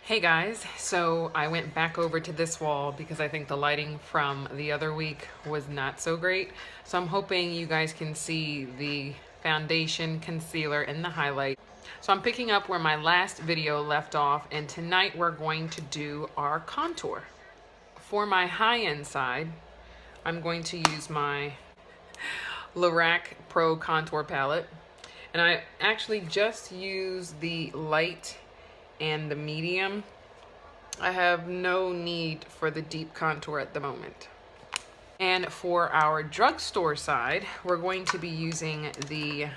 Hey guys, so I went back over to this wall because I think the lighting from the other week was not so great. So I'm hoping you guys can see the foundation, concealer, and the highlight. So I'm picking up where my last video left off, and tonight we're going to do our contour. For my high-end side, I'm going to use my Lorac Pro Contour Palette. And I actually just used the light and the medium. I have no need for the deep contour at the moment. And for our drugstore side, we're going to be using the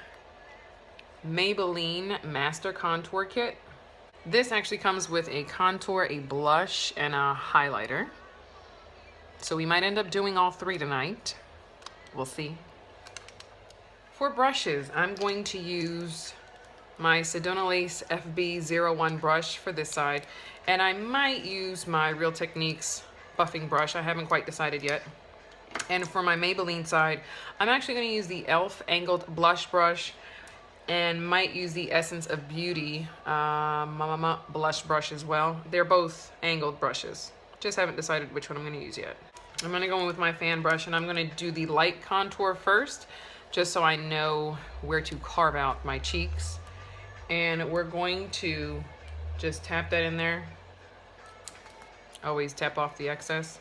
Maybelline Master Contour Kit. This actually comes with a contour, a blush, and a highlighter. So we might end up doing all three tonight. We'll see. For brushes, I'm going to use my Sedona Lace FB01 brush for this side, and I might use my Real Techniques buffing brush. I haven't quite decided yet. And for my Maybelline side, I'm actually going to use the e.l.f. angled blush brush and might use the Essence of Beauty blush brush as well. They're both angled brushes. Just haven't decided which one I'm going to use yet. I'm going to go in with my fan brush, and I'm going to do the light contour first, just so I know where to carve out my cheeks. And we're going to just tap that in there. Always tap off the excess.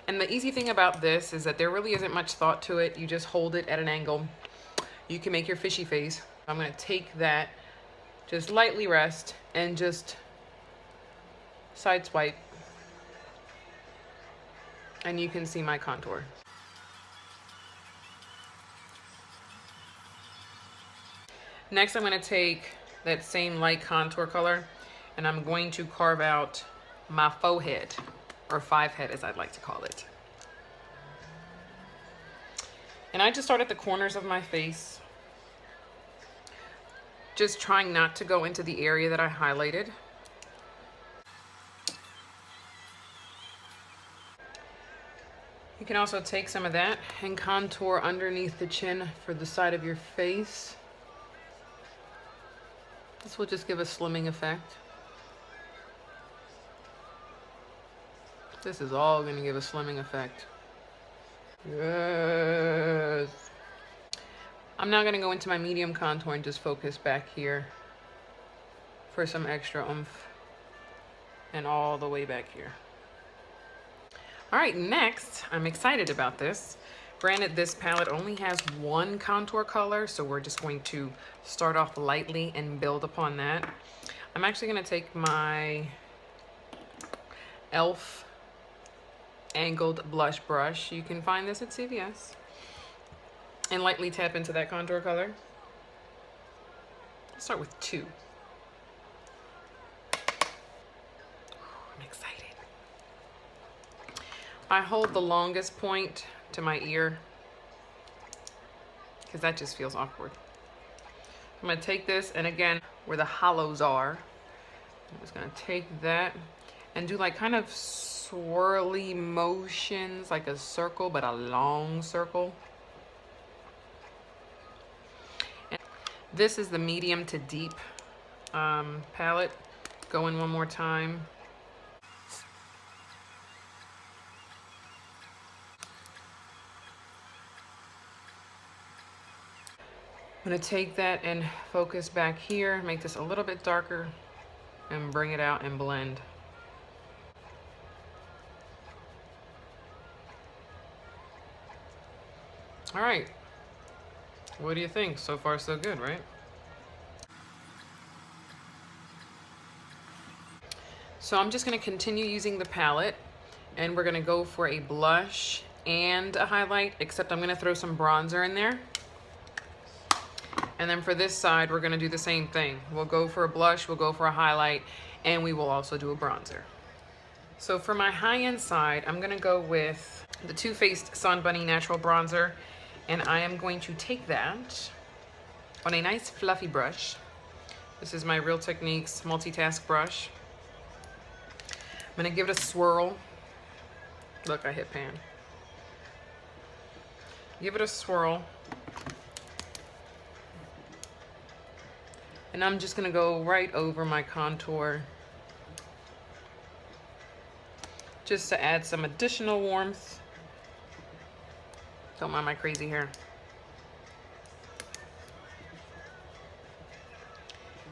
And the easy thing about this is that there really isn't much thought to it. You just hold it at an angle. You can make your fishy face. I'm going to take that, just lightly rest, and just side swipe. And you can see my contour. Next, I'm going to take that same light contour color, and I'm going to carve out my forehead, or five head as I'd like to call it. And I just start at the corners of my face, just trying not to go into the area that I highlighted. You can also take some of that and contour underneath the chin for the side of your face. This will just give a slimming effect. This is all going to give a slimming effect. Yes. I'm now going to go into my medium contour and just focus back here for some extra oomph, and all the way back here. All right, next, I'm excited about this. Granted, this palette only has one contour color, so we're just going to start off lightly and build upon that. I'm actually going to take my e.l.f. angled blush brush. You can find this at CVS. And lightly tap into that contour color. Let's start with 2. I'm excited. I hold the longest point to my ear because that just feels awkward. I'm going to take this, and again, where the hollows are, I'm just going to take that and do like kind of swirly motions, like a circle, but a long circle. And this is the medium to deep palette. Go in one more time. I'm going to take that and focus back here, make this a little bit darker, and bring it out and blend. All right, what do you think? So far, so good, right? So I'm just going to continue using the palette, and we're going to go for a blush and a highlight, except I'm going to throw some bronzer in there. And then for this side, we're going to do the same thing. We'll go for a blush, we'll go for a highlight, and we will also do a bronzer. So for my high-end side, I'm going to go with the Too Faced Sun Bunny Natural Bronzer, and I am going to take that on a nice fluffy brush. This is my Real Techniques multitask brush. I'm going to give it a swirl. Look, I hit pan. Give it a swirl. And I'm just gonna go right over my contour just to add some additional warmth. Don't mind my crazy hair.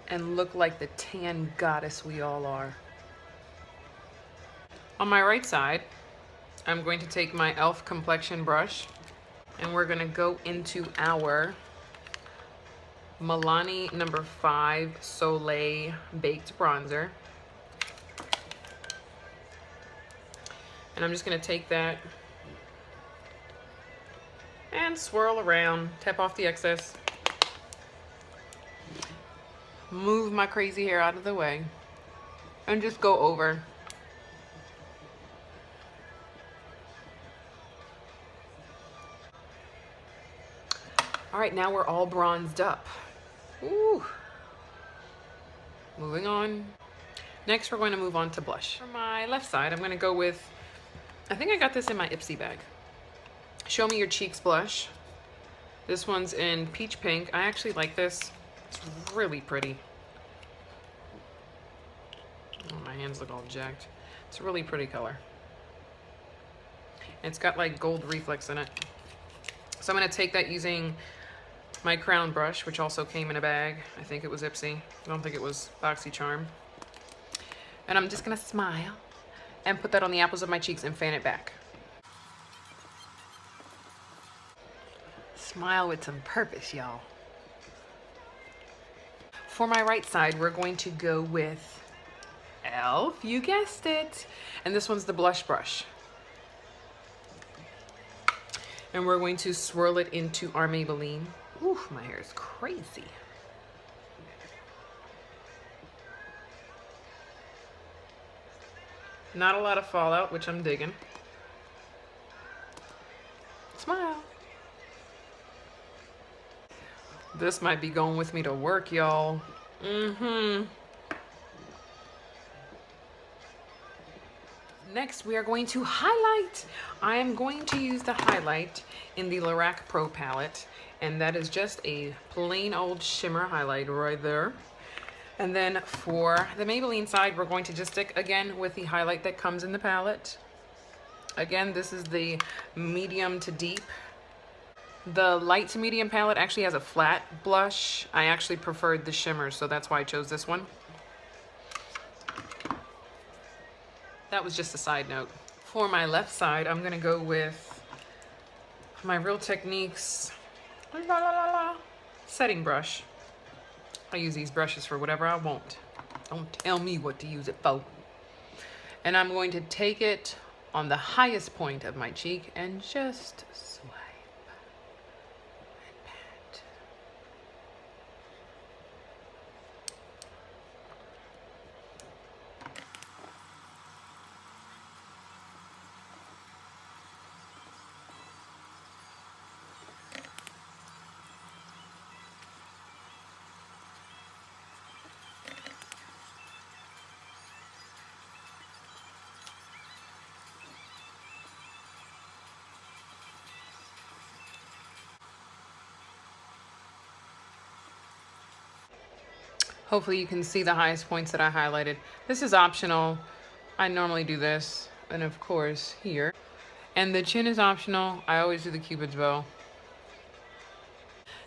And look like the tan goddess we all are. On my right side, I'm going to take my e.l.f. complexion brush and we're gonna go into our Milani number 5 Soleil Baked Bronzer. And I'm just gonna take that and swirl around, tap off the excess, move my crazy hair out of the way, and just go over. All right, now we're all bronzed up. Ooh. Moving on. Next, we're going to move on to blush. For my left side, I'm going to go with, I think I got this in my Ipsy bag. Show Me Your Cheeks blush. This one's in peach pink. I actually like this. It's really pretty. Oh, my hands look all jacked. It's a really pretty color. And it's got like gold reflex in it. So I'm going to take that using my crown brush, which also came in a bag. I think it was Ipsy. I don't think it was BoxyCharm. And I'm just gonna smile and put that on the apples of my cheeks and fan it back. Smile with some purpose, y'all. For my right side, we're going to go with e.l.f., you guessed it. And this one's the blush brush. And we're going to swirl it into our Maybelline. Ooh, my hair is crazy. Not a lot of fallout, which I'm digging. Smile. This might be going with me to work, y'all. Next, we are going to highlight. I am going to use the highlight in the Lorac Pro palette, and that is just a plain old shimmer highlight right there. And then for the Maybelline side, we're going to just stick again with the highlight that comes in the palette. Again, this is the medium to deep. The light to medium palette actually has a flat blush. I actually preferred the shimmer, so that's why I chose this one. That was just a side note. For my left side, I'm gonna go with my Real Techniques setting brush. I use these brushes for whatever I want. Don't tell me what to use it for. And I'm going to take it on the highest point of my cheek and just swipe and pat. Hopefully you can see the highest points that I highlighted. This is optional. I normally do this, and of course here. And the chin is optional. I always do the Cupid's bow.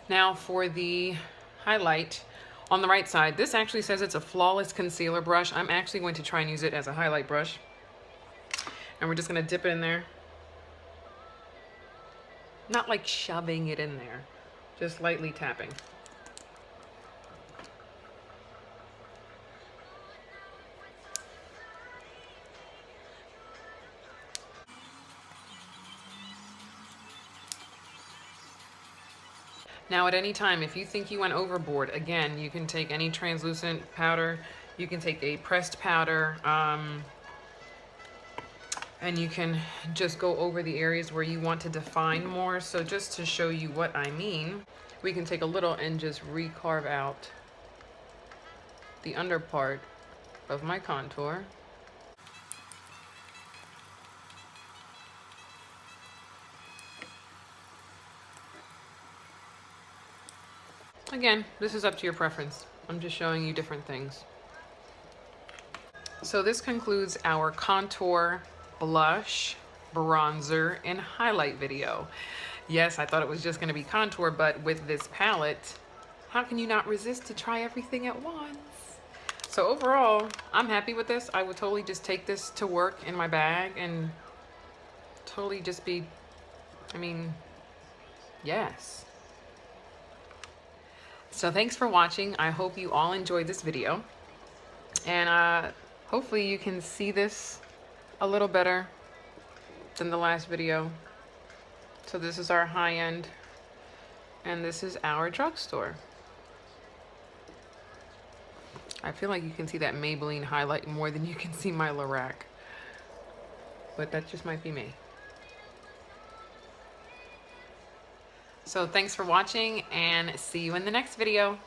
Now for the highlight on the right side, this actually says it's a flawless concealer brush. I'm actually going to try and use it as a highlight brush. And we're just gonna dip it in there. Not like shoving it in there, just lightly tapping. Now at any time, if you think you went overboard, again, you can take any translucent powder, you can take a pressed powder, and you can just go over the areas where you want to define more. So just to show you what I mean, we can take a little and just recarve out the under part of my contour. Again, this is up to your preference. I'm just showing you different things. So this concludes our contour, blush, bronzer, and highlight video. Yes, I thought it was just going to be contour, but with this palette, how can you not resist to try everything at once? So overall, I'm happy with this. I would totally just take this to work in my bag and totally just be, I mean, yes. So thanks for watching. I hope you all enjoyed this video. And hopefully you can see this a little better than the last video. So this is our high end, and this is our drugstore. I feel like you can see that Maybelline highlight more than you can see my Lorac. But that just might be me. So thanks for watching, and see you in the next video.